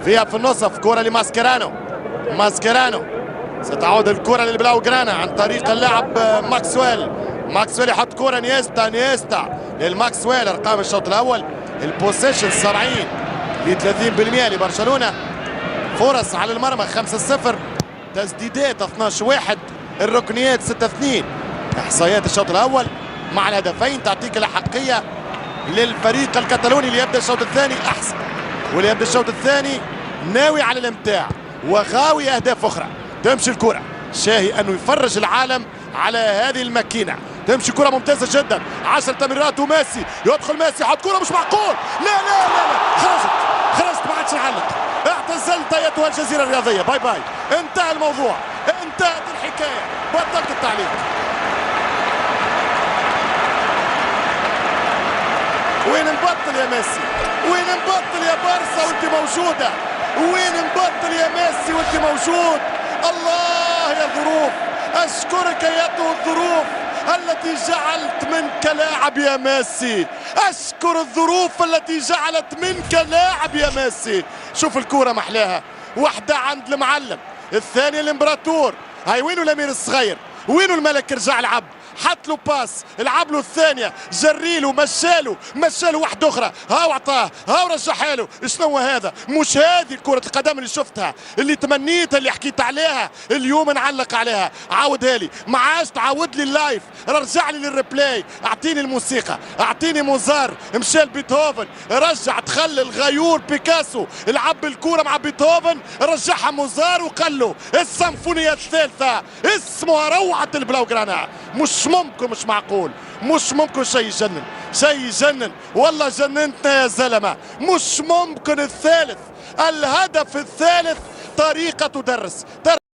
فيها في النصف كرة لماسكيرانو. ماسكيرانو ستعود الكرة للبلاوغرانا عن طريق اللاعب ماكسويل. ماكسويل يحط كرة نيستا للماكسويل. ارقام الشوط الاول البوسيشن 70 ل 30% لبرشلونة. فرص على المرمى 5-0، تسديدات 12-1، الركنيات 6-2. احصائيات الشوط الاول مع الهدفين تعطيك الاحقية للفريق الكتالوني اللي يبدا الشوط الثاني احسن، واللي يبدا الشوط الثاني ناوي على الامتاع وغاوي اهداف اخرى. تمشي الكرة شاهي انه يفرج العالم على هذه الماكينة. تمشي كرة ممتازة جدا، 10 تمريرات وميسي يدخل. ميسي حط كرة مش معقول، لا خرجت ما عادش نعلق. اعتزلت ايتها الجزيرة الرياضية، باي باي، انتهى الموضوع، انتهت الحكاية، بطلت التعليق. وين نبطل يا ميسي؟ وين نبطل يا بارسا وانت موجودة؟ وين نبطل يا ميسي وانت موجود؟ الله يا ظروف، اشكرك ايتها الظروف التي جعلت منك لاعب يا ميسي. اشكر الظروف التي جعلت منك لاعب يا ميسي. شوف الكرة محلاها، واحدة عند المعلم، الثانية الامبراطور. هاي وينو الامير الصغير؟ وينو الملك؟ رجع لعب، حط له باس، لعب له الثانيه، جريله، مشاله واحده اخرى، هاو عطاه، هاو رجعها له. شنو هذا؟ مش هذه كرة القدم اللي شفتها، اللي تمنيتها، اللي حكيت عليها اليوم نعلق عليها. عاودها لي، ما عادش تعاود لي اللايف، رجع لي للريبلاي، اعطيني الموسيقى، اعطيني موزار، مشى بيتهوفن، رجع تخلي الغيور بيكاسو لعب الكرة مع بيتهوفن، رجعها موزار وقال له السيمفونية الثالثة اسمها روعة البلاوغرانا. مش ممكن، مش معقول، مش ممكن. شيء يجنن، شيء يجنن، والله جننتنا يا زلمة. مش ممكن. الثالث، الهدف الثالث طريقة تدرس.